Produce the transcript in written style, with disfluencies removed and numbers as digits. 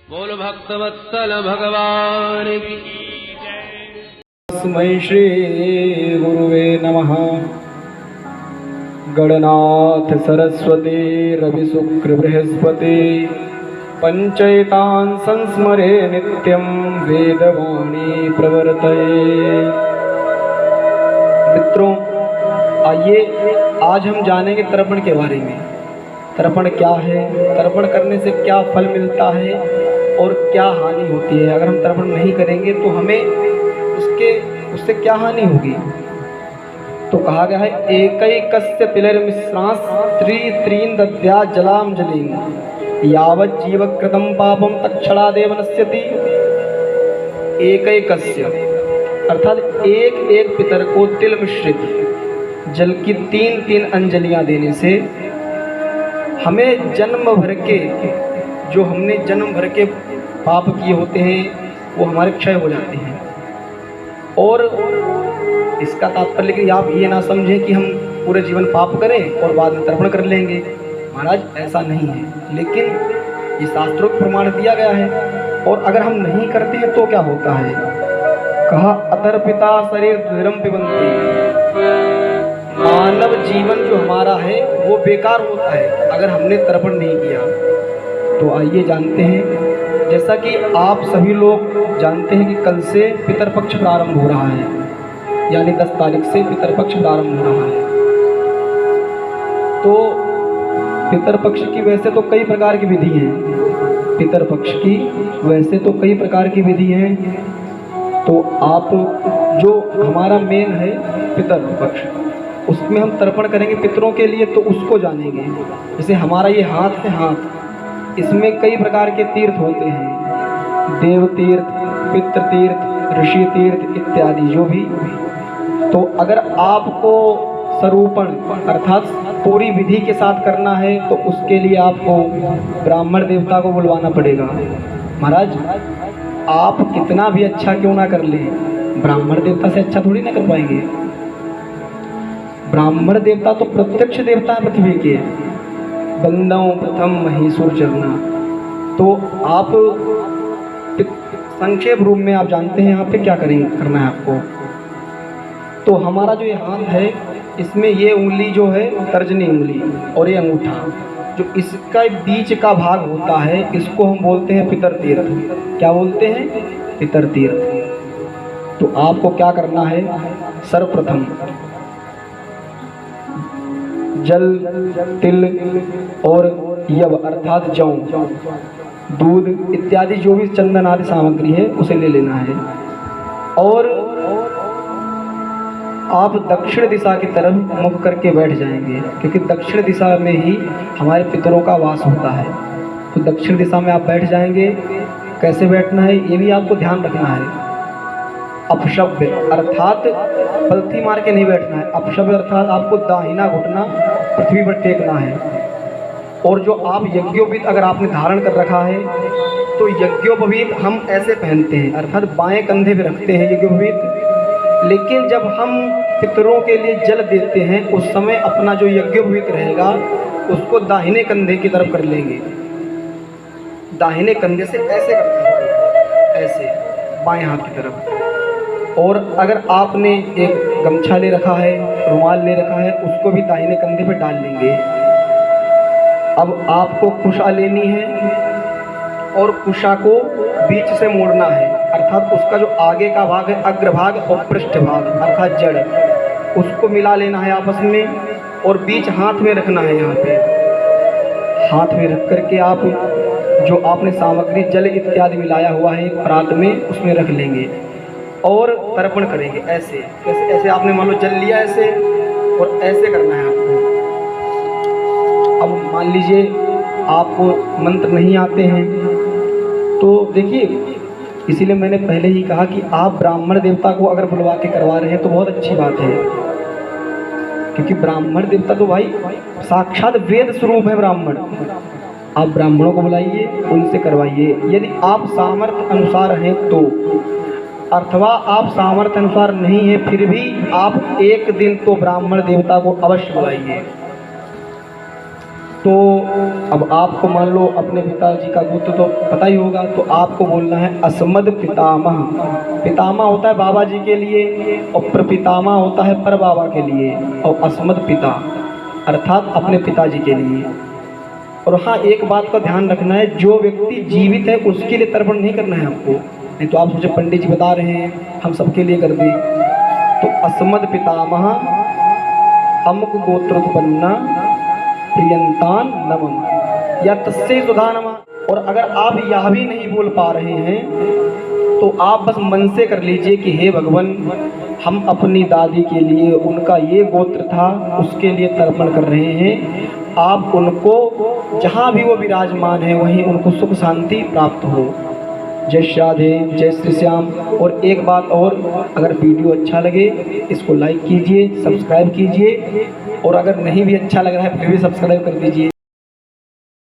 बोल भक्तवत्सल भगवान की। तस्मै श्री गुरुवे नमः। गणनाथ सरस्वती रवि शुक्र बृहस्पति पंचैतान् संस्मरे नित्यं वेदवाणी प्रवर्तये। मित्रों, आइए आज हम जानेंगे तर्पण के बारे में। तर्पण क्या है, तर्पण करने से क्या फल मिलता है और क्या हानि होती है। अगर हम तर्पण नहीं करेंगे तो हमें उससे क्या हानि होगी। तो कहा गया है एकैकस्य तिलैर्मिश्रांस त्रीन् दद्या जलांजलिं यावत् जीवकृतं पापं तत्क्षणादेव नश्यति। एकैकस्य अर्थात एक एक पितर को तिल मिश्रित जल की 3-3 अंजलियां देने से हमें जन्म भर के जो हमने जन्म भर के पाप किए होते हैं वो हमारे क्षय हो जाते हैं। और इसका तात्पर्य लेकिन आप ये ना समझें कि हम पूरे जीवन पाप करें और बाद में तर्पण कर लेंगे। महाराज ऐसा नहीं है, लेकिन ये शास्त्रों को प्रमाण दिया गया है। और अगर हम नहीं करते हैं तो क्या होता है। कहा अतर्पिता शरीर द्विरम पिबंती। मानव जीवन जो हमारा है वो बेकार होता है अगर हमने तर्पण नहीं किया। तो आइए जानते हैं, जैसा कि आप सभी लोग जानते हैं कि कल से पितरपक्ष प्रारंभ हो रहा है, यानी 10 तारीख से पितरपक्ष प्रारंभ हो रहा है। तो पितरपक्ष की वैसे तो कई प्रकार की विधि हैं। पितरपक्ष की वैसे तो कई प्रकार की विधि हैं। तो आप जो हमारा मेन है पितरपक्ष, उसमें हम तर्पण करेंगे पितरों के लिए, तो उसको जानेंगे। जैसे हमारा ये हाथ है, हाथ, इसमें कई प्रकार के तीर्थ होते हैं, देव तीर्थ, पितृ तीर्थ, ऋषि तीर्थ इत्यादि जो भी। तो अगर आपको स्वरूपण अर्थात पूरी विधि के साथ करना है तो उसके लिए आपको ब्राह्मण देवता को बुलवाना पड़ेगा। महाराज आप कितना भी अच्छा क्यों ना कर लें, ब्राह्मण देवता से अच्छा थोड़ी ना कर पाएंगे। ब्राह्मण देवता तो प्रत्यक्ष देवता है पृथ्वी के। बंदों प्रथम महेश्वर चरना। तो आप संक्षेप रूप में आप जानते हैं यहाँ पे क्या करना है आपको। तो हमारा जो ये हाथ है इसमें ये उंगली जो है तर्जनी उंगली और ये अंगूठा, जो इसका बीच का भाग होता है इसको हम बोलते हैं पितर तीर्थ। क्या बोलते हैं? पितर तीर्थ। तो आपको क्या करना है, सर्वप्रथम जल, तिल और यव अर्थात जौ, दूध इत्यादि जो भी चंदन आदि सामग्री है उसे ले लेना है। और आप दक्षिण दिशा की तरफ मुख करके बैठ जाएंगे, क्योंकि दक्षिण दिशा में ही हमारे पितरों का वास होता है। तो दक्षिण दिशा में आप बैठ जाएंगे। कैसे बैठना है ये भी आपको ध्यान रखना है। अपशब्द अर्थात पलथी मार के नहीं बैठना है। अपशब्द अर्थात आपको दाहिना घुटना पृथ्वी पर टेकना है। और जो आप यज्ञोपवीत अगर आपने धारण कर रखा है तो यज्ञोपवीत हम ऐसे पहनते हैं, अर्थात बाएं कंधे पे रखते हैं यज्ञोपवीत। लेकिन जब हम पितरों के लिए जल देते हैं उस समय अपना जो यज्ञोपवीत रहेगा उसको दाहिने कंधे की तरफ कर लेंगे। दाहिने कंधे से ऐसे करते हैं, ऐसे बाएं हाथ की तरफ। और अगर आपने एक गमछा ले रखा है, रुमाल ले रखा है, उसको भी दाहिने कंधे पे डाल लेंगे। अब आपको कुशा लेनी है और कुशा को बीच से मोड़ना है, अर्थात उसका जो आगे का भाग है अग्रभाग और पृष्ठ भाग अर्थात जड़, उसको मिला लेना है आपस में और बीच हाथ में रखना है। यहाँ पे हाथ में रख करके आप जो आपने सामग्री जल इत्यादि मिलाया हुआ है परात में उसमें रख लेंगे और तर्पण करेंगे। ऐसे ऐसे आपने मान लो जल लिया ऐसे और ऐसे करना है आपको। अब मान लीजिए आपको मंत्र नहीं आते हैं तो देखिए, इसीलिए मैंने पहले ही कहा कि आप ब्राह्मण देवता को अगर बुलवा के करवा रहे हैं तो बहुत अच्छी बात है, क्योंकि ब्राह्मण देवता तो भाई साक्षात वेद स्वरूप है ब्राह्मण। आप ब्राह्मणों को बुलाइए, उनसे करवाइए। यदि आप सामर्थ्य अनुसार हैं तो, अथवा आप सामर्थ्य अनुसार नहीं है फिर भी आप एक दिन तो ब्राह्मण देवता को अवश्य बुलाइए। तो अब आपको मान लो अपने पिताजी का गोत्र तो पता ही होगा, तो आपको बोलना है अस्मद पितामह। पितामह होता है बाबा जी के लिए और प्रपितामह होता है पर बाबा के लिए, और अस्मद पिता अर्थात अपने पिताजी के लिए। और हाँ, एक बात का ध्यान रखना है, जो व्यक्ति जीवित है उसके लिए तर्पण नहीं करना है आपको, नहीं तो आप सोचे पंडित जी बता रहे हैं हम सबके लिए कर दें। तो अस्मद पितामह अमुक गोत्रोत्पन्ना प्रियंतान नमम या तस्से सुधा नमः। और अगर आप यह भी नहीं बोल पा रहे हैं तो आप बस मन से कर लीजिए कि हे भगवान, हम अपनी दादी के लिए, उनका ये गोत्र था उसके लिए तर्पण कर रहे हैं, आप उनको जहाँ भी वो विराजमान है वहीं उनको सुख शांति प्राप्त हो। जय श्री राधे, जय श्री श्याम। और एक बात और, अगर वीडियो अच्छा लगे इसको लाइक कीजिए, सब्सक्राइब कीजिए, और अगर नहीं भी अच्छा लग रहा है फिर भी सब्सक्राइब कर दीजिए।